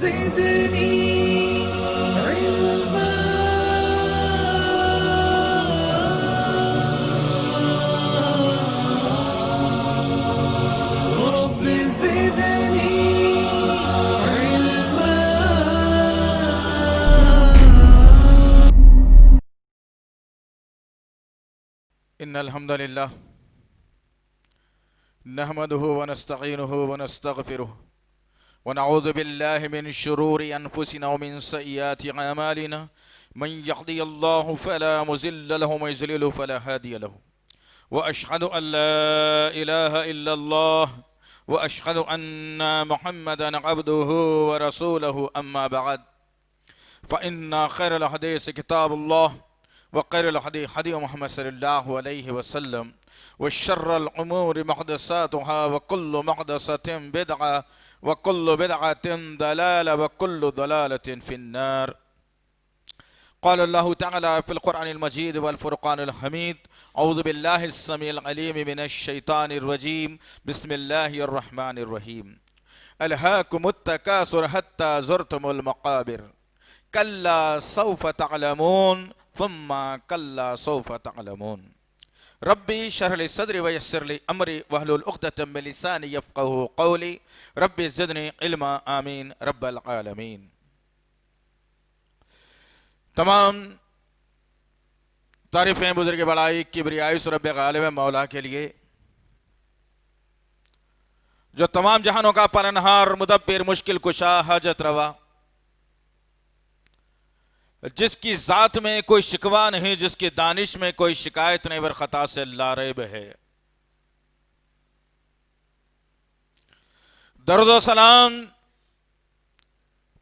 زدني علما رب زدني علما. إن الحمد لله نحمده ونستعينه ونستغفره ونعوذ بالله من شرور أنفسنا ومن سيئات أعمالنا من يهدي الله فلا مضل له ومن يضلل فلا هادي له وأشهد أن لا إله إلا الله وأشهد أن محمدا عبده ورسوله أما بعد فإن خير الحديث كتاب الله وخير الهدي هدي محمد صلى الله عليه وسلم وشر الأمور محدثاتها وكل محدثة بدعة وكل بدعة ضلالة وكل ضلالة في النار. قال الله تعالى في القرآن المجيد والفرقان الحميد: أعوذ بالله السميع العليم من الشيطان الرجيم بسم الله الرحمن الرحيم. ألهاكم التكاثر حتى زرتم المقابر كلا سوف تعلمون ثم كلا سوف تعلمون. ربي اشرح لي صدري ويسر لي امري واحلل عقدة من لساني يفقهوا قولي ربي زدني علما آمین رب العالمین. تمام تعریفیں بزرگ بڑائی کبریائی رب غالب مولا کے لیے جو تمام جہانوں کا پالنہار مدبر مشکل کشا حاجت روا، جس کی ذات میں کوئی شکوہ نہیں، جس کی دانش میں کوئی شکایت نہیں، ور خطا سے لا ریب ہے. درود و سلام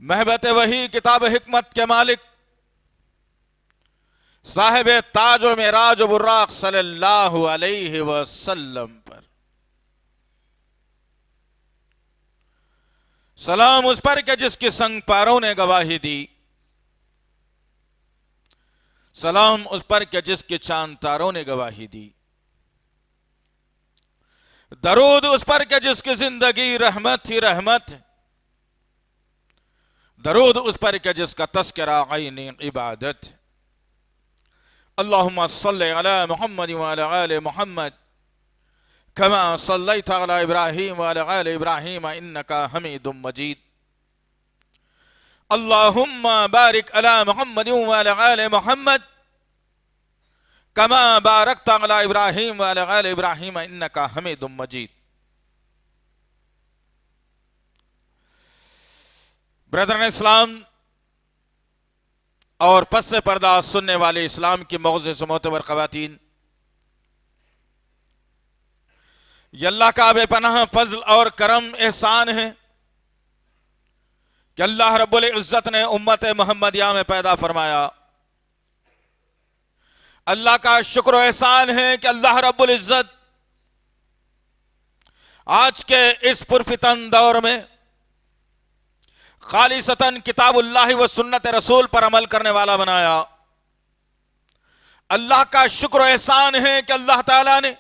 محبت وحی کتاب حکمت کے مالک صاحب تاج و معراج و براق صلی اللہ علیہ وسلم پر. سلام اس پر کہ جس کی سنگ پاروں نے گواہی دی، سلام اس پر کہ جس کے چاند تاروں نے گواہی دی، درود اس پر کہ جس کی زندگی رحمت ہی رحمت، درود اس پر کہ جس کا تذکرہ عین عبادت. اللہم صلی علی محمد وعلی آل محمد کما صلیت علی ابراہیم وعلی آل ابراہیم انکا حمید مجید. اللہم بارک علی محمد وعلی آل محمد کما بارکت علی ابراہیم وعلی آل ابراہیم انکا حمید مجید. برادران اسلام اور پس سے پردہ سننے والے اسلام کی معزز و معتبر خواتین، یہ اللہ کا بے پناہ فضل اور کرم احسان ہے کہ اللہ رب العزت نے امت محمدیہ میں پیدا فرمایا. اللہ کا شکر و احسان ہے کہ اللہ رب العزت آج کے اس پرفتن دور میں خالصتاً کتاب اللہ و سنت رسول پر عمل کرنے والا بنایا. اللہ کا شکر و احسان ہے کہ اللہ تعالیٰ نے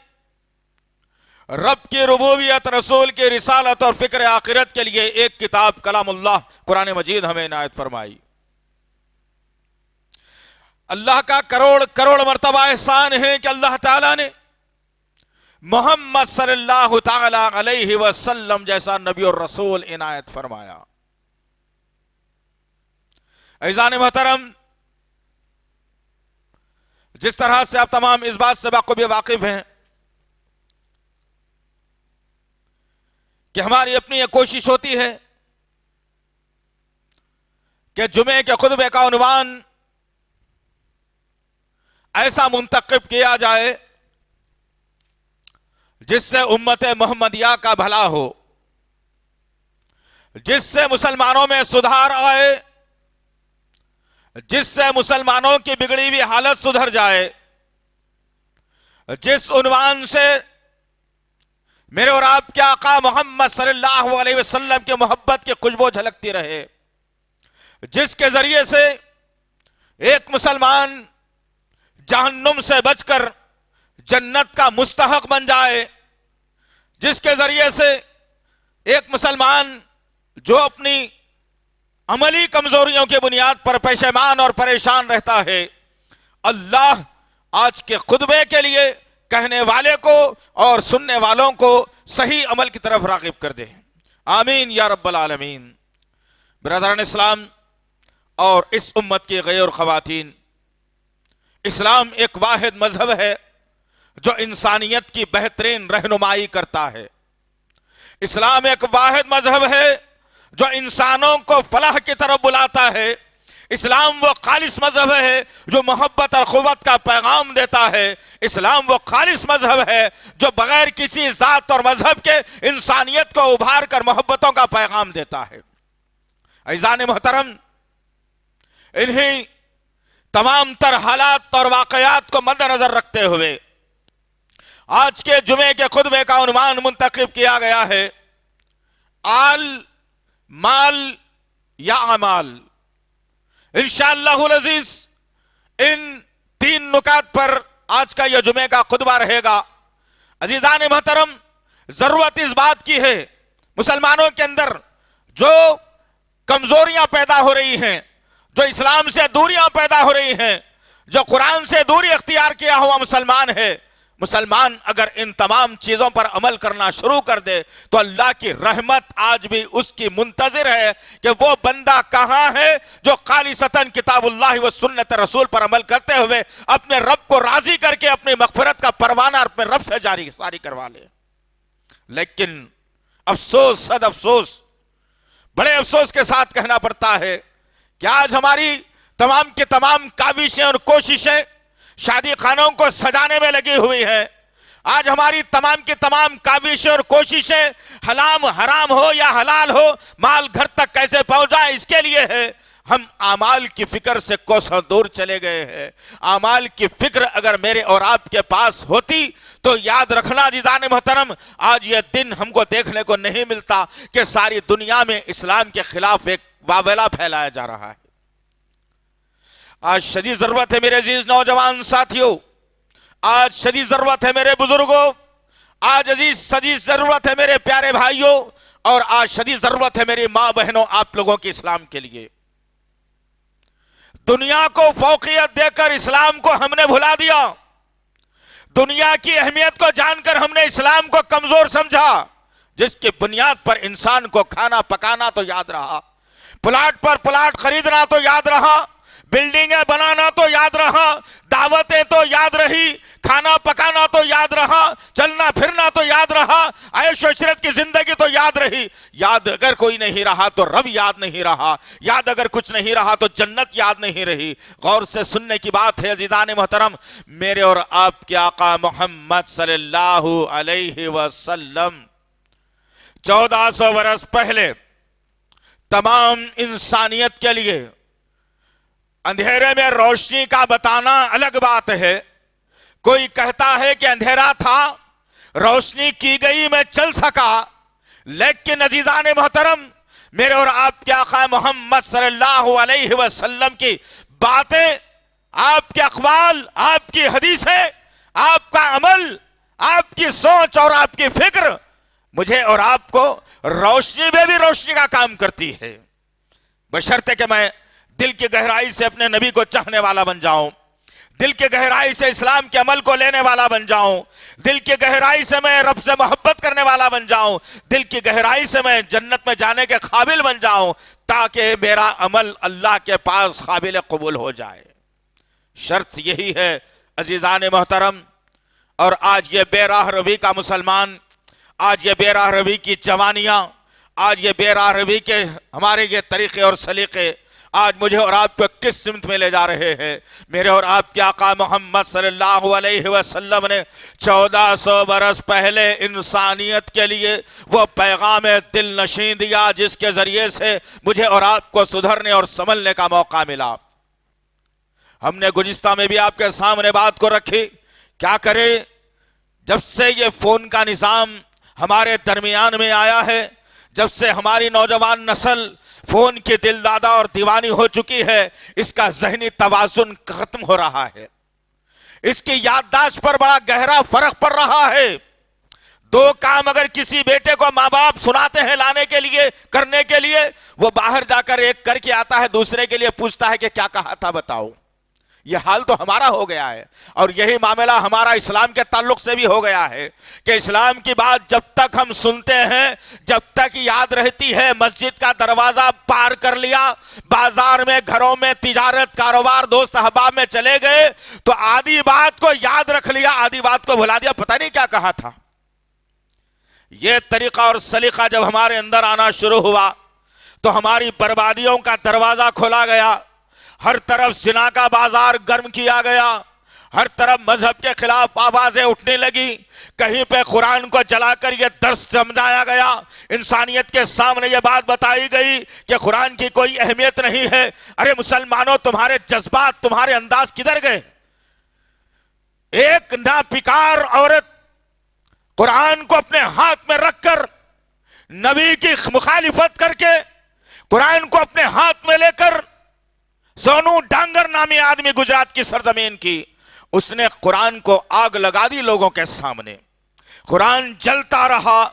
رب کی ربوبیت، رسول کی رسالت اور فکر آخرت کے لیے ایک کتاب کلام اللہ قرآن مجید ہمیں عنایت فرمائی. اللہ کا کروڑ کروڑ مرتبہ احسان ہے کہ اللہ تعالیٰ نے محمد صلی اللہ تعالیٰ علیہ وسلم جیسا نبی اور رسول عنایت فرمایا. عزیزان محترم، جس طرح سے آپ تمام اس بات سے بخوبی واقف ہیں کہ ہماری اپنی یہ کوشش ہوتی ہے کہ جمعے کے خطبے کا عنوان ایسا منتخب کیا جائے جس سے امت محمدیہ کا بھلا ہو، جس سے مسلمانوں میں سدھار آئے، جس سے مسلمانوں کی بگڑی ہوئی حالت سدھر جائے، جس عنوان سے میرے اور آپ کے آقا محمد صلی اللہ علیہ وسلم کی محبت کی خوشبو جھلکتی رہے، جس کے ذریعے سے ایک مسلمان جہنم سے بچ کر جنت کا مستحق بن جائے، جس کے ذریعے سے ایک مسلمان جو اپنی عملی کمزوریوں کی بنیاد پر پشیمان اور پریشان رہتا ہے، اللہ آج کے خطبے کے لیے کہنے والے کو اور سننے والوں کو صحیح عمل کی طرف راغب کر دے، آمین یا رب العالمین۔ برادران اسلام اور اس امت کی غیر خواتین، اسلام ایک واحد مذہب ہے جو انسانیت کی بہترین رہنمائی کرتا ہے۔ اسلام ایک واحد مذہب ہے جو انسانوں کو فلاح کی طرف بلاتا ہے۔ اسلام وہ خالص مذہب ہے جو محبت اور اخوت کا پیغام دیتا ہے۔ اسلام وہ خالص مذہب ہے جو بغیر کسی ذات اور مذہب کے انسانیت کو ابھار کر محبتوں کا پیغام دیتا ہے۔ عزیزان محترم، انہی تمام تر حالات اور واقعات کو مد نظر رکھتے ہوئے آج کے جمعے کے خطبے کا عنوان منتخب کیا گیا ہے، آل، مال یا اعمال۔ انشاءاللہ العزیز ان 3 نکات پر آج کا یہ جمعے کا خطبہ رہے گا۔ عزیزان محترم، ضرورت اس بات کی ہے مسلمانوں کے اندر جو کمزوریاں پیدا ہو رہی ہیں، جو اسلام سے دوریاں پیدا ہو رہی ہیں، جو قرآن سے دوری اختیار کیا ہوا مسلمان ہے، مسلمان اگر ان تمام چیزوں پر عمل کرنا شروع کر دے تو اللہ کی رحمت آج بھی اس کی منتظر ہے کہ وہ بندہ کہاں ہے جو خالصتاً کتاب اللہ و سنت رسول پر عمل کرتے ہوئے اپنے رب کو راضی کر کے اپنی مغفرت کا پروانہ اپنے رب سے جاری کروا لے۔ لیکن افسوس، صد افسوس، بڑے افسوس کے ساتھ کہنا پڑتا ہے کہ آج ہماری تمام کی تمام کاوشیں اور کوششیں شادی خانوں کو سجانے میں لگی ہوئی ہیں۔ آج ہماری تمام کی تمام کاوشیں اور کوششیں حرام ہو یا حلال ہو، مال گھر تک کیسے پہنچائے اس کے لیے ہے۔ ہم اعمال کی فکر سے کوسوں دور چلے گئے ہیں۔ اعمال کی فکر اگر میرے اور آپ کے پاس ہوتی تو یاد رکھنا عزیزان محترم، آج یہ دن ہم کو دیکھنے کو نہیں ملتا کہ ساری دنیا میں اسلام کے خلاف ایک واویلا پھیلایا جا رہا ہے۔ آج شدید ضرورت ہے میرے عزیز نوجوان ساتھیوں، آج شدید ضرورت ہے میرے بزرگوں، آج شدید ضرورت ہے میرے پیارے بھائیوں، اور آج شدید ضرورت ہے میری ماں بہنوں آپ لوگوں کی اسلام کے لیے۔ دنیا کو فوقیت دے کر اسلام کو ہم نے بھلا دیا، دنیا کی اہمیت کو جان کر ہم نے اسلام کو کمزور سمجھا، جس کی بنیاد پر انسان کو کھانا پکانا تو یاد رہا، پلاٹ پر پلاٹ خریدنا تو یاد رہا، بلڈنگیں بنانا تو یاد رہا، دعوتیں تو یاد رہی، کھانا پکانا تو یاد رہا، چلنا پھرنا تو یاد رہا، عیش و عشرت کی زندگی تو یاد رہی۔ یاد اگر کوئی نہیں رہا تو رب یاد نہیں رہا، یاد اگر کچھ نہیں رہا تو جنت یاد نہیں رہی۔ غور سے سننے کی بات ہے عزیزان محترم، میرے اور آپ کے آقا محمد صلی اللہ علیہ وسلم 1400 برس پہلے تمام انسانیت کے لیے اندھیرے میں روشنی کا بتانا الگ بات ہے۔ کوئی کہتا ہے کہ اندھیرا تھا، روشنی کی گئی، میں چل سکا، لیکن عزیزان محترم، میرے اور آپ کے آقا محمد صلی اللہ علیہ وسلم کی باتیں، آپ کے اقوال، آپ کی حدیثیں، آپ کا عمل، آپ کی سوچ اور آپ کی فکر مجھے اور آپ کو روشنی میں بھی روشنی کا کام کرتی ہے، بشرطے کہ میں دل کی گہرائی سے اپنے نبی کو چاہنے والا بن جاؤں، دل کی گہرائی سے اسلام کے عمل کو لینے والا بن جاؤں، دل کی گہرائی سے میں رب سے محبت کرنے والا بن جاؤں، دل کی گہرائی سے میں جنت میں جانے کے قابل بن جاؤں، تاکہ میرا عمل اللہ کے پاس قابل قبول ہو جائے۔ شرط یہی ہے عزیزان محترم۔ اور آج یہ بے راہ روی کا مسلمان، آج یہ بے راہ روی کی جوانیاں، آج یہ بے راہ روی کے ہمارے یہ طریقے اور سلیقے آج مجھے اور آپ کو کس سمت میں لے جا رہے ہیں؟ میرے اور آپ کے آقا محمد صلی اللہ علیہ وسلم نے 1400 برس پہلے انسانیت کے لیے وہ پیغام دل نشین دیا جس کے ذریعے سے مجھے اور آپ کو سدھرنے اور سنبھلنے کا موقع ملا۔ ہم نے گزشتہ میں بھی آپ کے سامنے بات کو رکھی، کیا کرے جب سے یہ فون کا نظام ہمارے درمیان میں آیا ہے، جب سے ہماری نوجوان نسل فون کی دل دادا اور دیوانی ہو چکی ہے، اس کا ذہنی توازن ختم ہو رہا ہے، اس کی یادداشت پر بڑا گہرا فرق پڑ رہا ہے۔ دو کام اگر کسی بیٹے کو ماں باپ سناتے ہیں لانے کے لیے کرنے کے لیے، وہ باہر جا کر ایک کر کے آتا ہے، دوسرے کے لیے پوچھتا ہے کہ کیا کہا تھا بتاؤ۔ یہ حال تو ہمارا ہو گیا ہے، اور یہی معاملہ ہمارا اسلام کے تعلق سے بھی ہو گیا ہے کہ اسلام کی بات جب تک ہم سنتے ہیں، جب تک یاد رہتی ہے، مسجد کا دروازہ پار کر لیا، بازار میں، گھروں میں، تجارت، کاروبار، دوست احباب میں چلے گئے تو آدھی بات کو یاد رکھ لیا، آدھی بات کو بھلا دیا، پتہ نہیں کیا کہا تھا۔ یہ طریقہ اور سلیقہ جب ہمارے اندر آنا شروع ہوا تو ہماری بربادیوں کا دروازہ کھولا گیا، ہر طرف زنا کا بازار گرم کیا گیا، ہر طرف مذہب کے خلاف آوازیں اٹھنے لگی، کہیں پہ قرآن کو جلا کر یہ درس سمجھایا گیا، انسانیت کے سامنے یہ بات بتائی گئی کہ قرآن کی کوئی اہمیت نہیں ہے۔ ارے مسلمانوں، تمہارے جذبات، تمہارے انداز کدھر گئے؟ ایک ناپکار عورت قرآن کو اپنے ہاتھ میں رکھ کر، نبی کی مخالفت کر کے، قرآن کو اپنے ہاتھ میں لے کر، سونو ڈانگر نامی آدمی گجرات کی سرزمین کی، اس نے قرآن کو آگ لگا دی لوگوں کے سامنے۔ قرآن جلتا رہا،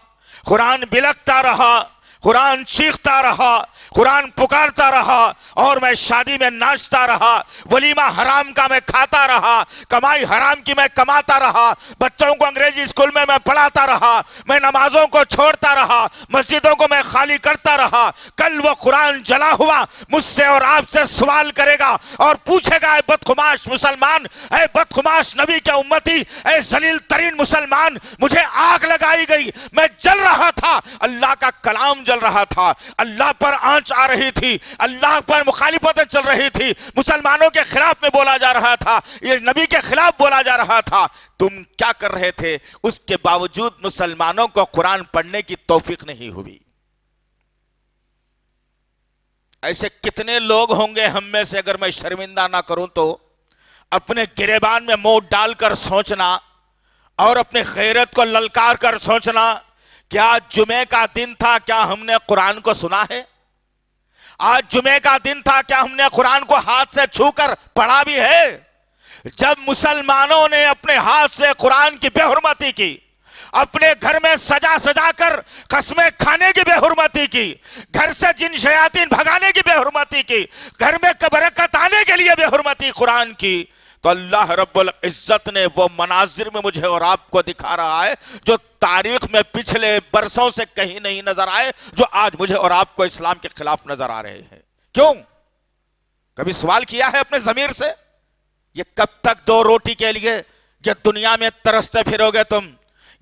قرآن بلکتا رہا، قرآن چیختا رہا، قرآن پکارتا رہا، اور میں شادی میں ناچتا رہا، ولیمہ حرام کا میں کھاتا رہا، کمائی حرام کی میں کماتا رہا، بچوں کو انگریزی اسکول میں پڑھاتا رہا، میں نمازوں کو چھوڑتا رہا، مسجدوں کو میں خالی کرتا رہا۔ کل وہ قرآن جلا ہوا مجھ سے اور آپ سے سوال کرے گا اور پوچھے گا، اے بدخماش مسلمان، اے بدخماش نبی کے امتی، اے ذلیل ترین مسلمان، مجھے آگ لگائی گئی، میں جل رہا تھا، اللہ کا کلام جل رہا تھا، اللہ پر آنچ آ رہی تھی، اللہ پر مخالفتیں چل رہی تھی، مسلمانوں کے خلاف میں بولا جا رہا تھا، یہ نبی کے خلاف بولا جا رہا تھا، تم کیا کر رہے تھے؟ اس کے باوجود مسلمانوں کو قرآن پڑھنے کی توفیق نہیں ہوئی۔ ایسے کتنے لوگ ہوں گے ہم میں سے، اگر میں شرمندہ نہ کروں تو، اپنے گریبان میں منہ ڈال کر سوچنا اور اپنے غیرت کو للکار کر سوچنا، کیا آج جمعے کا دن تھا، کیا ہم نے قرآن کو سنا ہے؟ آج جمعے کا دن تھا، کیا ہم نے قرآن کو ہاتھ سے چھو کر پڑھا بھی ہے؟ جب مسلمانوں نے اپنے ہاتھ سے قرآن کی بے حرمتی کی، اپنے گھر میں سجا سجا کر قسمیں کھانے کی بے حرمتی کی، گھر سے جن شیاطین بھگانے کی بے حرمتی کی، گھر میں برکت آنے کے لیے بے حرمتی قرآن کی، تو اللہ رب العزت نے وہ مناظر میں مجھے اور آپ کو دکھا رہا ہے جو تاریخ میں پچھلے برسوں سے کہیں نہیں نظر آئے، جو آج مجھے اور آپ کو اسلام کے خلاف نظر آ رہے ہیں۔ کیوں؟ کبھی سوال کیا ہے اپنے ضمیر سے؟ یہ کب تک دو روٹی کے لیے یہ دنیا میں ترستے پھرو گے تم؟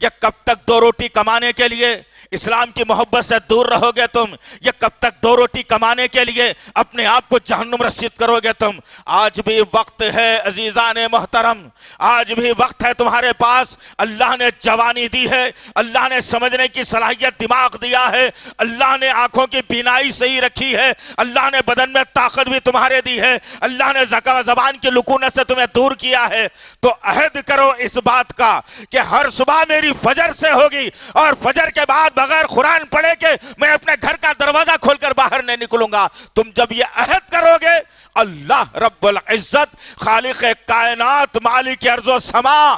یہ کب تک دو روٹی کمانے کے لیے اسلام کی محبت سے دور رہو گے تم؟ یہ کب تک دو روٹی کمانے کے لیے اپنے آپ کو جہنم رسید کرو گے تم؟ آج بھی وقت ہے عزیزان محترم، آج بھی وقت ہے تمہارے پاس، اللہ نے جوانی دی ہے، اللہ نے سمجھنے کی صلاحیت دماغ دیا ہے، اللہ نے آنکھوں کی بینائی صحیح رکھی ہے، اللہ نے بدن میں طاقت بھی تمہارے دی ہے، اللہ نے زبان کی لکونت سے تمہیں دور کیا ہے، تو عہد کرو اس بات کا کہ ہر صبح میری فجر سے ہوگی، اور فجر کے بعد بغیر قرآن پڑھے کے میں اپنے گھر کا دروازہ کھول کر باہر نہیں نکلوں گا۔ تم جب یہ عہد کرو گے، اللہ رب العزت، خالق کائنات، مالک ارض و سما،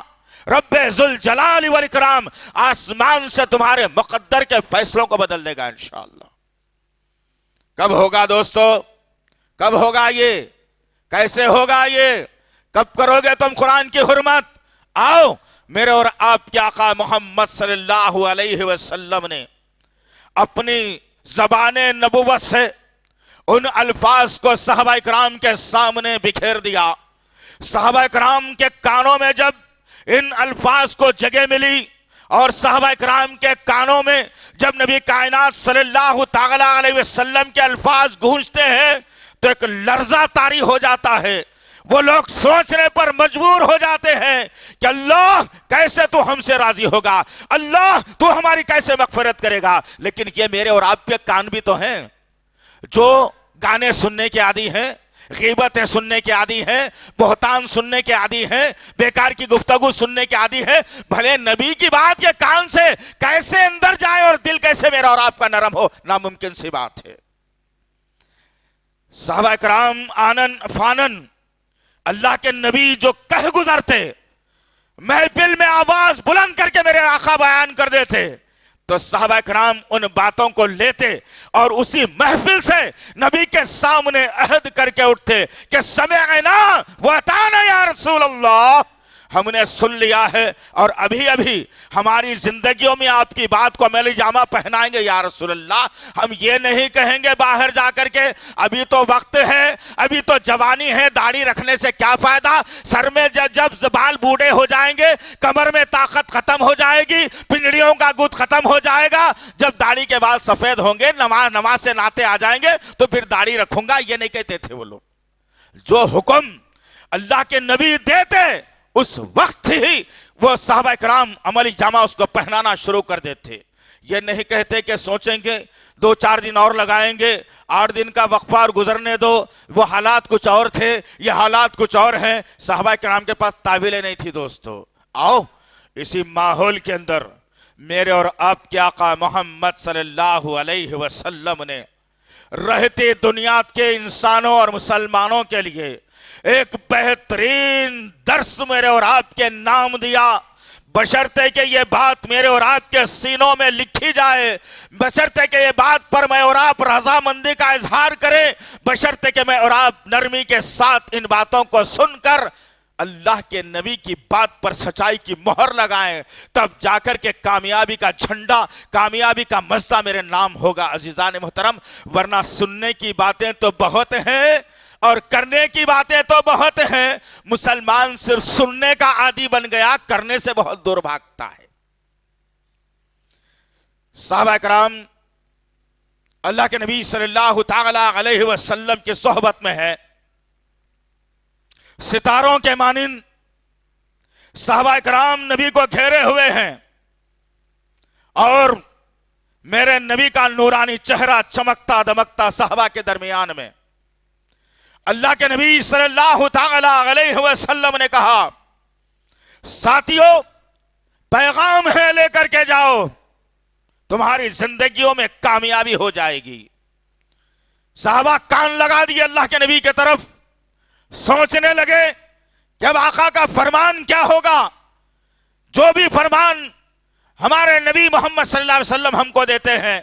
رب ذوالجلال والاکرام، آسمان سے تمہارے مقدر کے فیصلوں کو بدل دے گا انشاءاللہ۔ کب ہوگا دوستو؟ کب ہوگا یہ؟ کیسے ہوگا یہ؟ کب کرو گے تم قرآن کی حرمت؟ آؤ، میرے اور آپ کے آقا محمد صلی اللہ علیہ وسلم نے اپنی زبان نبوت سے ان الفاظ کو صحابہ کرام کے سامنے بکھیر دیا۔ صحابہ کرام کے کانوں میں جب ان الفاظ کو جگہ ملی، اور صحابہ کرام کے کانوں میں جب نبی کائنات صلی اللہ تعالی علیہ وسلم کے الفاظ گونجتے ہیں تو ایک لرزہ طاری ہو جاتا ہے۔ وہ لوگ سوچنے پر مجبور ہو جاتے ہیں کہ اللہ کیسے تو ہم سے راضی ہوگا، اللہ تو ہماری کیسے مغفرت کرے گا۔ لیکن یہ میرے اور آپ کے کان بھی تو ہیں جو گانے سننے کے عادی ہیں، غیبتیں سننے کے عادی ہیں، بہتان سننے کے عادی ہیں، بیکار کی گفتگو سننے کے عادی ہیں۔ بھلے نبی کی بات یہ کان سے کیسے اندر جائے اور دل کیسے میرا اور آپ کا نرم ہو، ناممکن سی بات ہے۔ صحابہ کرام آنن فانن اللہ کے نبی جو کہہ گزرتے، محفل میں آواز بلند کر کے میرے آقا بیان کر دیتے تو صحابہ کرام ان باتوں کو لیتے اور اسی محفل سے نبی کے سامنے عہد کر کے اٹھتے کہ سمعنا واطعنا یا رسول اللہ، ہم نے سن لیا ہے اور ابھی ابھی ہماری زندگیوں میں آپ کی بات کو عملی جامہ پہنائیں گے یا رسول اللہ۔ ہم یہ نہیں کہیں گے باہر جا کر کے ابھی تو وقت ہے، ابھی تو جوانی ہے، داڑھی رکھنے سے کیا فائدہ، سر میں جب بال بوڑھے ہو جائیں گے، کمر میں طاقت ختم ہو جائے گی، پنڈلیوں کا گوت ختم ہو جائے گا، جب داڑھی کے بال سفید ہوں گے، نماز سے ناطے آ جائیں گے تو پھر داڑھی رکھوں گا، یہ نہیں کہتے تھے وہ لوگ۔ جو حکم اللہ کے نبی دیتے اس وقت ہی وہ صحابہ کرام عملی جامہ اس کو پہنانا شروع کر دیتے۔ یہ نہیں کہتے کہ سوچیں گے 2-4 دن اور لگائیں گے، 8 دن کا وقفہ اور گزرنے دو، وہ حالات کچھ اور تھے، یہ حالات کچھ اور ہیں۔ صحابہ کرام کے پاس تعویلیں نہیں تھی دوستو۔ آؤ اسی ماحول کے اندر میرے اور آپ کے آقا محمد صلی اللہ علیہ وسلم نے رہتے دنیا کے انسانوں اور مسلمانوں کے لیے ایک بہترین درس میرے اور آپ کے نام دیا، بشرطے کہ یہ بات میرے اور آپ کے سینوں میں لکھی جائے، بشرطے کہ یہ بات پر میں اور آپ رضامندی کا اظہار کریں، بشرطے کہ میں اور آپ نرمی کے ساتھ ان باتوں کو سن کر اللہ کے نبی کی بات پر سچائی کی مہر لگائیں، تب جا کر کے کامیابی کا جھنڈا، کامیابی کا مزدہ میرے نام ہوگا۔ عزیزان محترم، ورنہ سننے کی باتیں تو بہت ہیں اور کرنے کی باتیں تو بہت ہیں، مسلمان صرف سننے کا عادی بن گیا، کرنے سے بہت دور بھاگتا ہے۔ صحابہ کرام اللہ کے نبی صلی اللہ تعالی علیہ وسلم کی صحبت میں ہے، ستاروں کے مانند صحابہ کرام نبی کو گھیرے ہوئے ہیں اور میرے نبی کا نورانی چہرہ چمکتا دمکتا صحابہ کے درمیان میں۔ اللہ کے نبی صلی اللہ تعالی علیہ وسلم نے کہا، ساتھیو پیغام ہے لے کر کے جاؤ، تمہاری زندگیوں میں کامیابی ہو جائے گی۔ صحابہ کان لگا دیے اللہ کے نبی کی طرف، سوچنے لگے کہ اب آقا کا فرمان کیا ہوگا۔ جو بھی فرمان ہمارے نبی محمد صلی اللہ علیہ وسلم ہم کو دیتے ہیں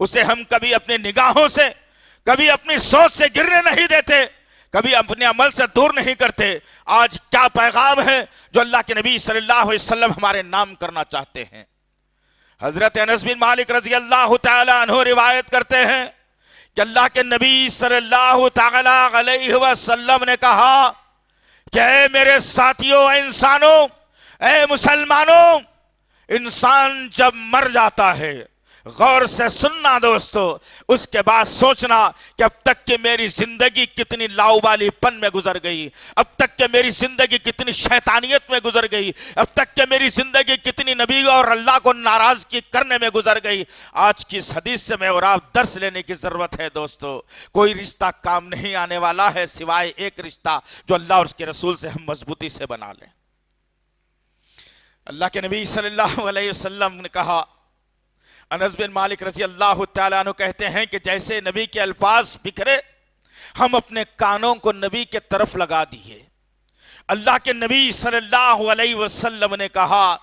اسے ہم کبھی اپنی نگاہوں سے، کبھی اپنی سوچ سے گرنے نہیں دیتے، کبھی اپنے عمل سے دور نہیں کرتے۔ آج کیا پیغام ہے جو اللہ کے نبی صلی اللہ علیہ وسلم ہمارے نام کرنا چاہتے ہیں؟ حضرت انس بن مالک رضی اللہ تعالی عنہ روایت کرتے ہیں کہ اللہ کے نبی صلی اللہ تعالی علیہ وسلم نے کہا کہ اے میرے ساتھیوں، اے انسانوں، اے مسلمانوں، انسان جب مر جاتا ہے، غور سے سننا دوستو، اس کے بعد سوچنا کہ اب تک کہ میری زندگی کتنی لاؤبالی پن میں گزر گئی، اب تک کہ میری زندگی کتنی شیطانیت میں گزر گئی، اب تک کہ میری زندگی کتنی نبی اور اللہ کو ناراضگی کرنے میں گزر گئی۔ آج کی اس حدیث سے میں اور آپ درس لینے کی ضرورت ہے دوستو۔ کوئی رشتہ کام نہیں آنے والا ہے سوائے ایک رشتہ جو اللہ اور اس کے رسول سے ہم مضبوطی سے بنا لیں۔ اللہ کے نبی صلی اللہ علیہ وسلم نے کہا، انس بن مالک رضی اللہ تعالیٰ عنہ کہتے ہیں کہ جیسے نبی کے الفاظ بکھرے، ہم اپنے کانوں کو نبی کے طرف لگا دیے۔ اللہ کے نبی صلی اللہ علیہ وسلم نے کہا،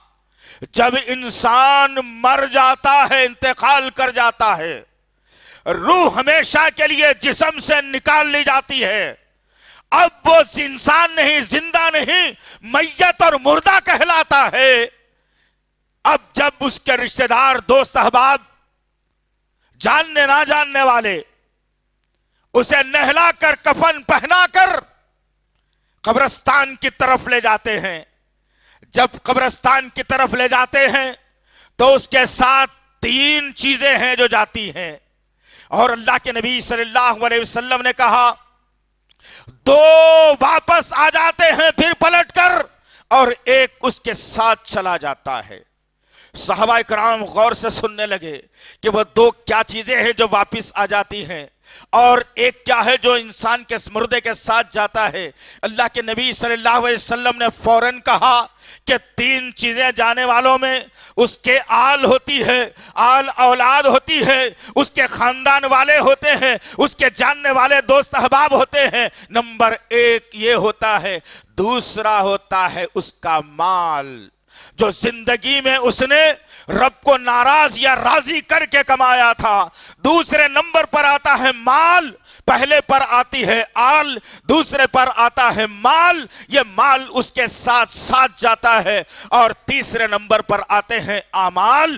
جب انسان مر جاتا ہے، انتقال کر جاتا ہے، روح ہمیشہ کے لیے جسم سے نکال لی جاتی ہے، اب وہ انسان نہیں، زندہ نہیں، میت اور مردہ کہلاتا ہے۔ اب جب اس کے رشتہ دار، دوست، احباب، جاننے نہ جاننے والے اسے نہلا کر، کفن پہنا کر قبرستان کی طرف لے جاتے ہیں، جب قبرستان کی طرف لے جاتے ہیں تو اس کے ساتھ 3 چیزیں ہیں جو جاتی ہیں، اور اللہ کے نبی صلی اللہ علیہ وسلم نے کہا 2 واپس آ جاتے ہیں پھر پلٹ کر، اور 1 اس کے ساتھ چلا جاتا ہے۔ صحابہ کرام غور سے سننے لگے کہ وہ دو کیا چیزیں ہیں جو واپس آ جاتی ہیں اور ایک کیا ہے جو انسان کے مردے کے ساتھ جاتا ہے۔ اللہ کے نبی صلی اللہ علیہ وسلم نے فوراً کہا کہ تین چیزیں جانے والوں میں اس کے آل ہوتی ہے، آل اولاد ہوتی ہے، اس کے خاندان والے ہوتے ہیں، اس کے جاننے والے دوست احباب ہوتے ہیں۔ نمبر ایک یہ ہوتا ہے، دوسرا ہوتا ہے اس کا مال، جو زندگی میں اس نے رب کو ناراض یا راضی کر کے کمایا تھا۔ دوسرے نمبر پر آتا ہے مال، پہلے پر آتی ہے آل، دوسرے پر آتا ہے مال، یہ مال اس کے ساتھ ساتھ جاتا ہے۔ اور تیسرے نمبر پر آتے ہیں اعمال،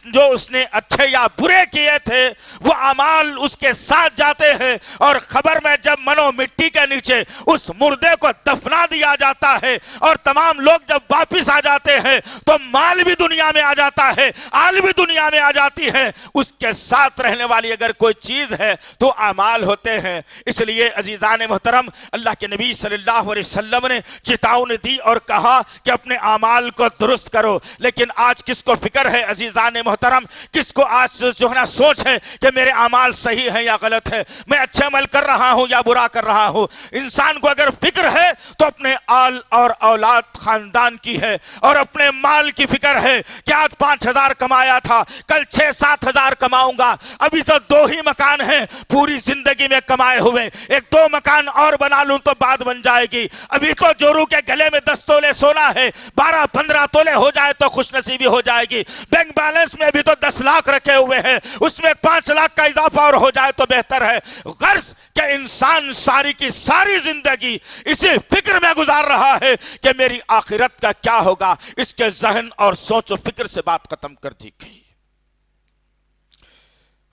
جو اس نے اچھے یا برے کیے تھے وہ اعمال اس کے ساتھ جاتے ہیں۔ اور خبر میں جب منو مٹی کے نیچے اس مردے کو دفنا دیا جاتا ہے اور تمام لوگ جب واپس آ جاتے ہیں تو مال بھی دنیا میں آ جاتا ہے، آل بھی دنیا میں آ جاتی ہے۔ اس کے ساتھ رہنے والی اگر کوئی چیز ہے تو اعمال ہوتے ہیں۔ اس لیے عزیزان محترم، اللہ کے نبی صلی اللہ علیہ وسلم نے چتاونی دی اور کہا کہ اپنے اعمال کو درست کرو۔ لیکن آج کس کو فکر ہے عزیزان محترم، کس کو آج جو ہے نا سوچ ہے کہ میرے اعمال صحیح ہیں یا غلط ہے، میں اچھے عمل کر رہا ہوں یا برا کر رہا ہوں۔ انسان کو اگر فکر ہے تو اپنے آل اور اولاد خاندان کی ہے، اور اپنے مال کی فکر ہے کہ آج 5,000 کمایا تھا، کل 6-7,000 کماؤں گا، ابھی تو 2 ہی مکان ہیں پوری زندگی میں کمائے ہوئے، 1-2 مکان اور بنا لوں تو بعد بن جائے گی، ابھی تو جورو کے گلے میں 10 تولے سونا ہے، 12-15 تولے ہو جائے تو خوش نصیبی ہو جائے گی، بینک بیلنس میں بھی تو 10 لاکھ رکھے ہوئے ہیں، اس میں 5 لاکھ کا اضافہ اور ہو جائے تو بہتر ہے۔ غرض کہ انسان ساری کی ساری زندگی اسی فکر میں گزار رہا ہے کہ میری آخرت کا کیا ہوگا، اس کے ذہن اور سوچ و فکر سے بات ختم کر دی گئی۔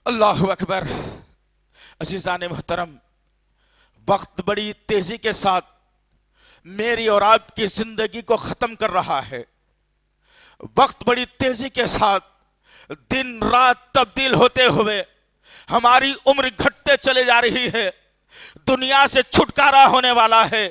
اللہ اکبر۔ عزیزان محترم، وقت بڑی تیزی کے ساتھ میری اور آپ کی زندگی کو ختم کر رہا ہے۔ وقت بڑی تیزی کے ساتھ دن رات تبدیل ہوتے ہوئے ہماری عمر گھٹتے چلے جا رہی ہے، دنیا سے چھٹکارا ہونے والا ہے،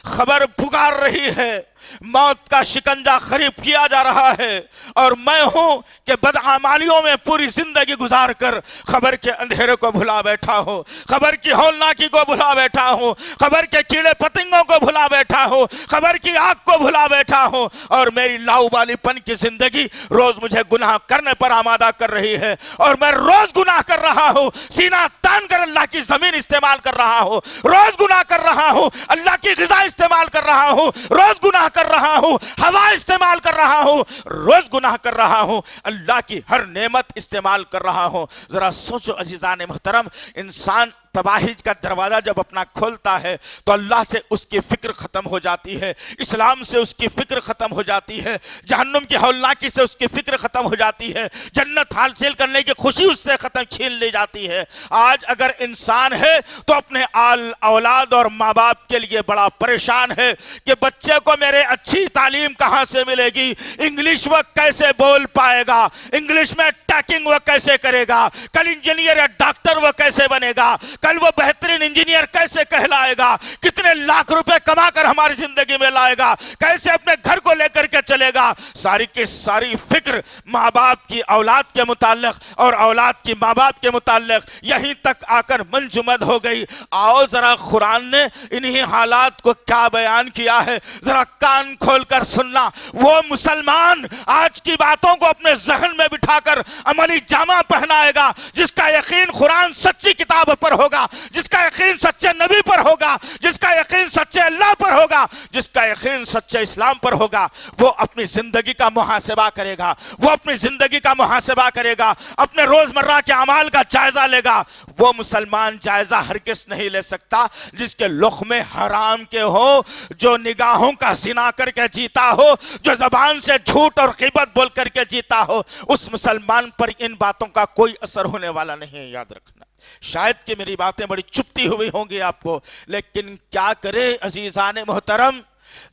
خبر پکار رہی ہے، موت کا شکنجہ قریب کیا جا رہا ہے، اور میں ہوں کہ بدعمالیوں میں پوری زندگی گزار کر خبر کے اندھیرے کو بھلا بیٹھا ہوں، خبر کی ہولناکی کو بھلا بیٹھا ہوں، خبر کے کیڑے پتنگوں کو بھلا بیٹھا ہوں، خبر کی آگ کو بھلا بیٹھا ہوں، اور میری لاؤبالی پن کی زندگی روز مجھے گناہ کرنے پر آمادہ کر رہی ہے، اور میں روز گناہ کر رہا ہوں، سینہ تان کر اللہ کی زمین استعمال کر رہا ہوں، روز گناہ کر رہا ہوں، اللہ کی غذا استعمال کر رہا ہوں، روز گناہ کر رہا ہوں، ہوا استعمال کر رہا ہوں، روز گناہ کر رہا ہوں، اللہ کی ہر نعمت استعمال کر رہا ہوں۔ ذرا سوچو عزیزان محترم، انسان تباہی کا دروازہ جب اپنا کھولتا ہے تو اللہ سے اس کی فکر ختم ہو جاتی ہے، اسلام سے اس کی فکر ختم ہو جاتی ہے، جہنم کی ہولناکی سے اس کی فکر ختم ہو جاتی ہے، جنت حاصل کرنے کی خوشی اس سے ختم چھین لی جاتی ہے۔ آج اگر انسان ہے تو اپنے آل اولاد اور ماں باپ کے لیے بڑا پریشان ہے کہ بچے کو میرے اچھی تعلیم کہاں سے ملے گی، انگلش وہ کیسے بول پائے گا، انگلش میں ٹیکنگ وہ کیسے کرے گا، کل انجینئر یا ڈاکٹر وہ کیسے بنے گا، کل وہ بہترین انجینئر کیسے کہلائے گا، کتنے لاکھ روپے کما کر ہماری زندگی میں لائے گا، کیسے اپنے گھر کو لے کر کے چلے گا۔ ساری کی ساری فکر ماں باپ کی اولاد کے متعلق اور اولاد کی ماں باپ کے متعلق یہیں تک آ کر منجمد ہو گئی۔ آؤ ذرا قرآن نے انہی حالات کو کیا بیان کیا ہے، ذرا کان کھول کر سننا۔ وہ مسلمان آج کی باتوں کو اپنے ذہن میں بٹھا کر عملی جامہ پہنائے گا جس کا یقین قرآن سچی کتاب پر ہوگا، جس کا یقین سچے نبی پر ہوگا، جس کا یقین سچے اللہ پر ہوگا، جس کا یقین سچے اسلام پر ہوگا، وہ اپنی زندگی کا محاسبہ کرے گا، وہ اپنی زندگی کا محاسبہ کرے گا، اپنے روزمرہ کے اعمال کا جائزہ لے گا۔ وہ مسلمان جائزہ ہرگز نہیں لے سکتا جس کے لقمے حرام کے ہو، جو نگاہوں کا زنا کر کے جیتا ہو، جو زبان سے جھوٹ اور غیبت بول کر کے جیتا ہو۔ اس مسلمان پر ان باتوں کا کوئی اثر ہونے والا نہیں ہے، یاد رکھنا۔ شاید کہ میری باتیں بڑی چپتی ہوئی ہوں گی آپ کو، لیکن کیا کرے عزیزان محترم،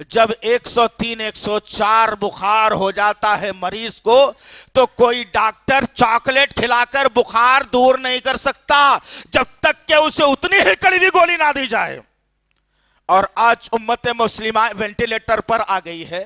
جب 103 104 بخار ہو جاتا ہے مریض کو تو کوئی ڈاکٹر چاکلیٹ کھلا کر بخار دور نہیں کر سکتا جب تک کہ اسے اتنی ہی کڑوی گولی نہ دی جائے۔ اور آج امت مسلمہ وینٹیلیٹر پر آ گئی ہے،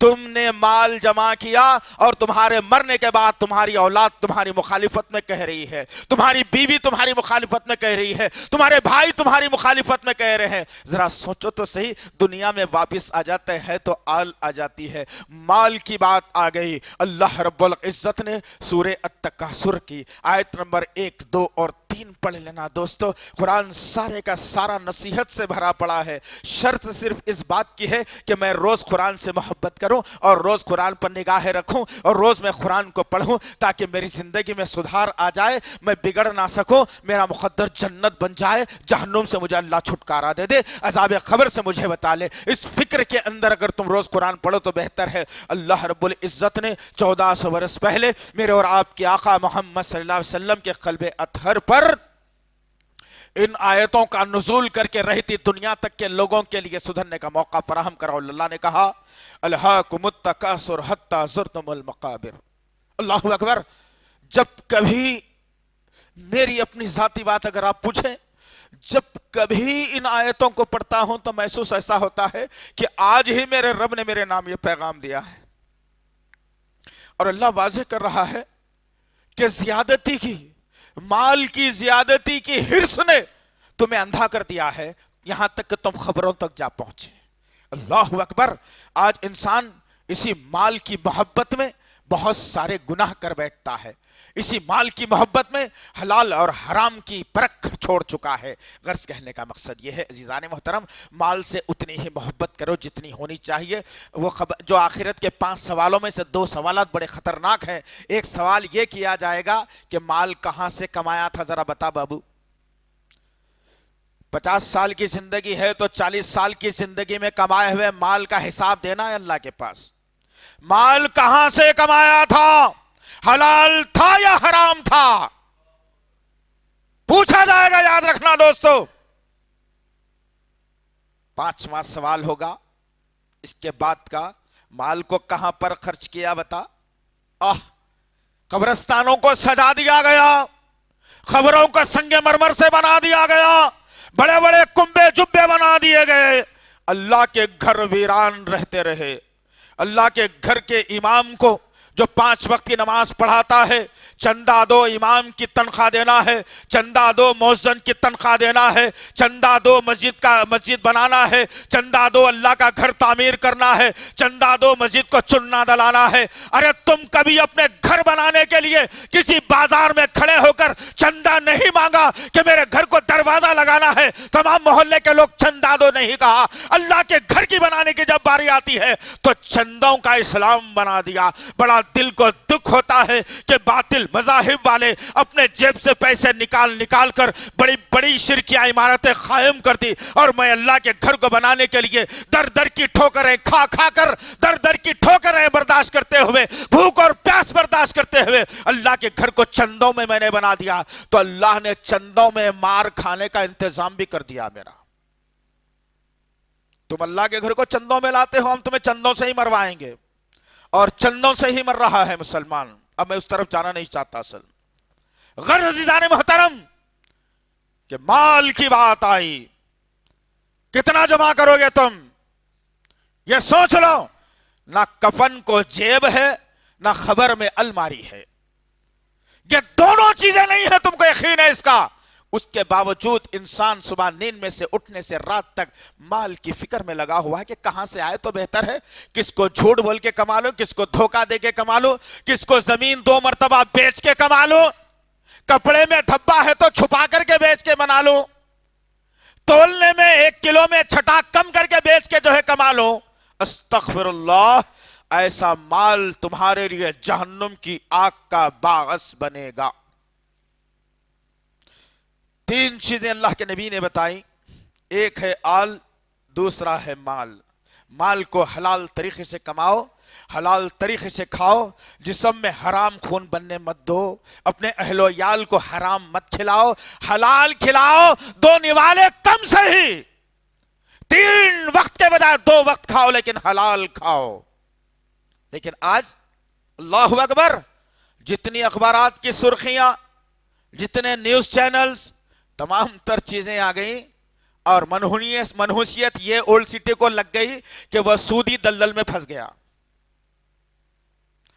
تم نے مال جمع کیا اور تمہارے مرنے کے بعد تمہاری اولاد تمہاری مخالفت میں کہہ رہی ہے، تمہاری بیوی تمہاری مخالفت میں کہہ رہی ہے، تمہارے بھائی تمہاری مخالفت میں کہہ رہے ہیں. ذرا سوچو تو صحیح، دنیا میں واپس آ جاتے ہیں تو آل آ جاتی ہے، مال کی بات آ گئی. اللہ رب العزت نے سورہ التکاثر کی آیت نمبر 1، 2 اور 3 پڑھ لینا دوستو. قرآن سارے کا سارا نصیحت سے بھرا پڑا ہے. شرط صرف اس بات کی ہے کہ میں روز قرآن سے محبت کروں اور روز قرآن پر نگاہیں رکھوں اور روز میں قرآن کو پڑھوں تاکہ میری زندگی میں سدھار آ جائے، میں بگڑ نہ سکوں، میرا مقدر جنت بن جائے، جہنم سے مجھے اللہ چھٹکارا دے دے، عذاب قبر سے مجھے بتا لے. اس فکر کے اندر اگر تم روز قرآن پڑھو تو بہتر ہے. اللہ رب العزت نے 1400 برس پہلے میرے اور آپ کے آقا محمد صلی اللہ علیہ وسلم کے قلب اطہر پر ان آیتوں کا نزول کر کے رہتی دنیا تک کے لوگوں کے لیے سدھرنے کا موقع فراہم کرا. اللہ نے کہا الہاکم التکاثر حتی زرتم المقابر. اللہ اکبر. جب کبھی میری اپنی ذاتی بات اگر آپ پوچھیں، جب کبھی ان آیتوں کو پڑھتا ہوں تو محسوس ایسا ہوتا ہے کہ آج ہی میرے رب نے میرے نام یہ پیغام دیا ہے. اور اللہ واضح کر رہا ہے کہ زیادتی کی، مال کی زیادتی کی حرص نے تمہیں اندھا کر دیا ہے یہاں تک کہ تم خبروں تک جا پہنچے. اللہ اکبر. آج انسان اسی مال کی محبت میں بہت سارے گناہ کر بیٹھتا ہے، اسی مال کی محبت میں حلال اور حرام کی پرکھ چھوڑ چکا ہے. غرض کہنے کا مقصد یہ ہے عزیزان محترم، مال سے اتنی ہی محبت کرو جتنی ہونی چاہیے. وہ جو آخرت کے 5 سوالوں میں سے 2 سوالات بڑے خطرناک ہیں. ایک سوال یہ کیا جائے گا کہ مال کہاں سے کمایا تھا، ذرا بتا بابو. 50 سال کی زندگی ہے تو 40 سال کی زندگی میں کمائے ہوئے مال کا حساب دینا ہے اللہ کے پاس. مال کہاں سے کمایا تھا، حلال تھا یا حرام تھا، پوچھا جائے گا. یاد رکھنا دوستو. 5واں سوال ہوگا اس کے بعد کا، مال کو کہاں پر خرچ کیا بتا. قبرستانوں کو سجا دیا گیا، قبروں کو سنگ مرمر سے بنا دیا گیا، بڑے بڑے کنبے جبے بنا دیے گئے. اللہ کے گھر ویران رہتے رہے. اللہ کے گھر کے امام کو جو 5 وقت کی نماز پڑھاتا ہے، چندہ دو امام کی تنخواہ دینا ہے، چندہ دو مؤذن کی تنخواہ دینا ہے، چندہ دو مسجد بنانا ہے، چندہ دو اللہ کا گھر تعمیر کرنا ہے، چندہ دو مسجد کو چننا دلانا ہے. ارے تم کبھی اپنے گھر بنانے کے لیے کسی بازار میں کھڑے ہو کر چندہ نہیں مانگا کہ میرے گھر کو دروازہ لگانا ہے، تمام محلے کے لوگ چندہ دو نہیں کہا. اللہ کے گھر کی بنانے کی جب باری آتی ہے تو چندوں کا اسلام بنا دیا. بڑا دل کو دکھ ہوتا ہے کہ باطل مذاہب والے اپنے جیب سے پیسے نکال کر بڑی بڑی شرکیہ عمارتیں قائم کر دی، اور میں اللہ کے گھر کو بنانے کے لیے در در کی ٹھوکریں کھا کر، در در کی ٹھوکریں برداشت کرتے ہوئے، بھوک اور پیاس برداشت کرتے ہوئے اللہ کے گھر کو چندوں میں نے بنا دیا. تو اللہ نے چندوں میں مار کھانے کا انتظام بھی کر دیا. میرا تم اللہ کے گھر کو چندوں میں لاتے ہو، ہم تمہیں چندوں سے ہی مروائیں گے، اور چندوں سے ہی مر رہا ہے مسلمان. اب میں اس طرف جانا نہیں چاہتا. اصل غرض عزیزان محترم کہ مال کی بات آئی، کتنا جمع کرو گے تم، یہ سوچ لو. نہ کفن کو جیب ہے، نہ خبر میں الماری ہے. یہ دونوں چیزیں نہیں ہیں، تم کو یقین ہے اس کا. اس کے باوجود انسان صبح نیند میں سے اٹھنے سے رات تک مال کی فکر میں لگا ہوا ہے کہ کہاں سے آئے تو بہتر ہے. کس کو جھوٹ بول کے کما لو، کس کو دھوکہ دے کے کما لو، کس کو زمین 2 مرتبہ بیچ کے کما لو، کپڑے میں دھبا ہے تو چھپا کر کے بیچ کے بنا لو، تولنے میں 1 کلو میں چھٹا کم کر کے بیچ کے جو ہے کما لو. استغفر اللہ. ایسا مال تمہارے لیے جہنم کی آگ کا باعث بنے گا. 3 چیزیں اللہ کے نبی نے بتائی. ایک ہے آل، دوسرا ہے مال. مال کو حلال طریقے سے کماؤ، حلال طریقے سے کھاؤ، جسم میں حرام خون بننے مت دو، اپنے اہل و عیال کو حرام مت کھلاؤ، حلال کھلاؤ. 2 نوالے کم سے ہی، 3 وقت کے بجائے 2 وقت کھاؤ، لیکن حلال کھاؤ. لیکن آج اللہ اکبر، جتنی اخبارات کی سرخیاں، جتنے نیوز چینلز، تمام تر چیزیں آ گئیں، اور منحوسیت یہ اولڈ سٹی کو لگ گئی کہ وہ سودی دلدل میں پھنس گیا.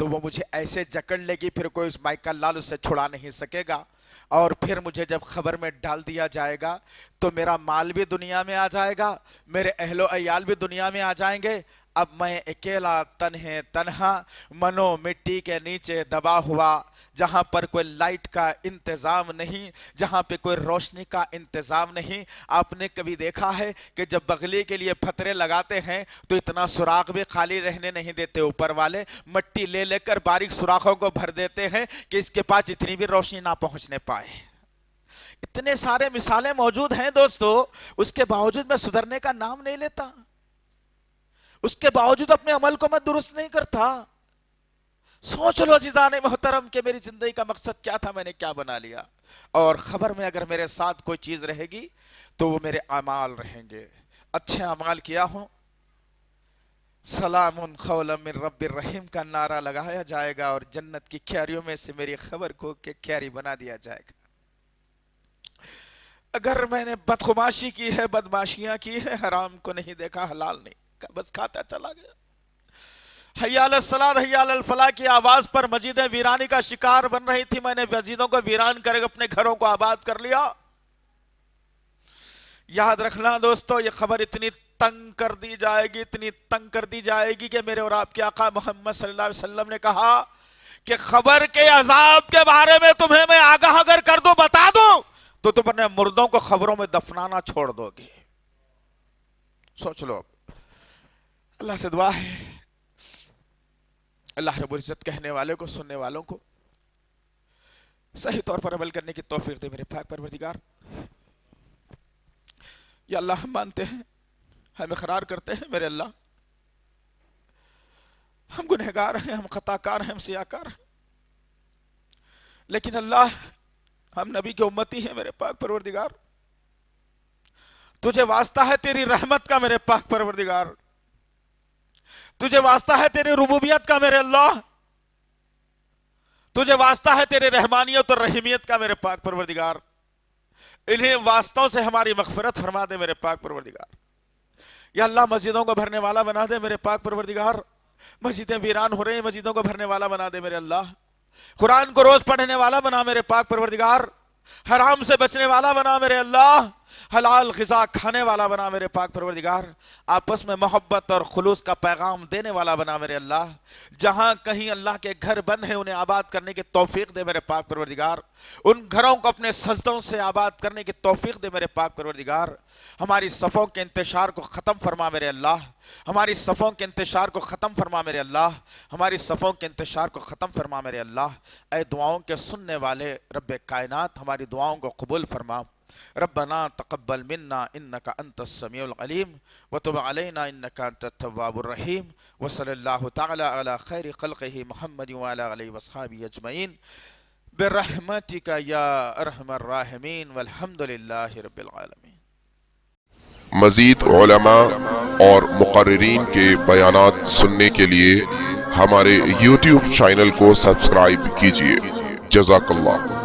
تو وہ مجھے ایسے جکڑ لے گی پھر کوئی اس مائک کا لال اسے چھڑا نہیں سکے گا، اور پھر مجھے جب خبر میں ڈال دیا جائے گا تو میرا مال بھی دنیا میں آ جائے گا، میرے اہل و عیال بھی دنیا میں آ جائیں گے، اب میں اکیلا تنہا منو مٹی کے نیچے دبا ہوا، جہاں پر کوئی لائٹ کا انتظام نہیں، جہاں پہ کوئی روشنی کا انتظام نہیں۔ آپ نے کبھی دیکھا ہے کہ جب بغلی کے لیے پھترے لگاتے ہیں تو اتنا سوراخ بھی خالی رہنے نہیں دیتے، اوپر والے مٹی لے لے کر باریک سوراخوں کو بھر دیتے ہیں کہ اس کے پاس اتنی بھی روشنی نہ پہنچنے پائے۔ اتنے سارے مثالیں موجود ہیں دوستو، اس کے باوجود میں سدھرنے کا نام نہیں لیتا، اس کے باوجود اپنے عمل کو میں درست نہیں کرتا۔ سوچ لو عزیزان محترم کہ میری زندگی کا مقصد کیا تھا، میں نے کیا بنا لیا، اور خبر میں اگر میرے ساتھ کوئی چیز رہے گی تو وہ میرے اعمال رہیں گے۔ اچھے اعمال کیا ہوں، سلام قولا من رب الرحیم کا نعرہ لگایا جائے گا، اور جنت کی کیاریوں میں سے میری خبر کو کیاری بنا دیا جائے گا۔ اگر میں نے بدخماشی کی ہے، بدماشیاں کی ہے، حرام کو نہیں دیکھا، حلال نہیں، بس کھاتا چلا گیا، حی علی الصلاۃ حی علی الفلاح کی آواز پر مسجدیں ویرانی کا شکار بن رہی تھی، میں نے مسجدوں کو ویران کر اپنے گھروں کو آباد کر لیا۔ یاد رکھنا دوستو، یہ خبر اتنی تنگ کر دی جائے گی، اتنی تنگ کر دی جائے گی کہ میرے اور آپ کے آقا محمد صلی اللہ علیہ وسلم نے کہا کہ خبر کے عذاب کے بارے میں تمہیں میں آگاہ اگر کر دوں، بتا دوں، تو تم اپنے مردوں کو خبروں میں دفنانا چھوڑ دو گے۔ سوچ لو، اللہ سے دعا ہے اللہ رب العزت کہنے والے کو، سننے والوں کو صحیح طور پر عمل کرنے کی توفیق دے میرے پاک پروردگار۔ یا اللہ ہم مانتے ہیں، ہم اقرار کرتے ہیں میرے اللہ، ہم گنہگار ہیں، ہم خطا کار ہیں، ہم سیاکار ہیں، لیکن اللہ ہم نبی کے امتی ہیں میرے پاک پروردگار، تجھے واسطہ ہے تیری رحمت کا میرے پاک پروردگار، تجھے واسطہ ہے تیری ربوبیت کا میرے اللہ، تجھے واسطہ ہے تیری رحمانیت اور رحیمیت کا میرے پاک پروردگار، انہیں واسطوں سے ہماری مغفرت فرما دے میرے پاک پروردگار۔ یا اللہ مسجدوں کو بھرنے والا بنا دے میرے پاک پروردگار، مسجدیں ویران ہو رہی ہیں، مسجدوں کو بھرنے والا بنا دے میرے اللہ، قرآن کو روز پڑھنے والا بنا میرے پاک پروردگار، حرام سے بچنے والا بنا میرے اللہ، حلال غذا کھانے والا بنا میرے پاک پروردگار، آپس میں محبت اور خلوص کا پیغام دینے والا بنا میرے اللہ، جہاں کہیں اللہ کے گھر بند ہیں انہیں آباد کرنے کی توفیق دے میرے پاک پروردگار، ان گھروں کو اپنے سجدوں سے آباد کرنے کی توفیق دے میرے پاک پروردگار، ہماری صفوں کے انتشار کو ختم فرما میرے اللہ، ہماری صفوں کے انتشار کو ختم فرما میرے اللہ، ہماری صفوں کے انتشار کو ختم فرما میرے اللہ۔ اے دعاؤں کے سننے والے رب کائنات، ہماری دعاؤں کو قبول فرما۔ ربنا تقبل منا انك انت السميع العليم وتب علينا انك انت التواب الرحيم، وصلى الله تعالى على خير خلقه محمد وعلى اله وصحبه اجمعين برحمتك يا ارحم الراحمين والحمد لله رب العالمين۔ مزید علماء اور مقررین کے بیانات سننے کے لیے ہمارے YouTube چینل کو سبسکرائب کیجیے۔ جزاک اللہ۔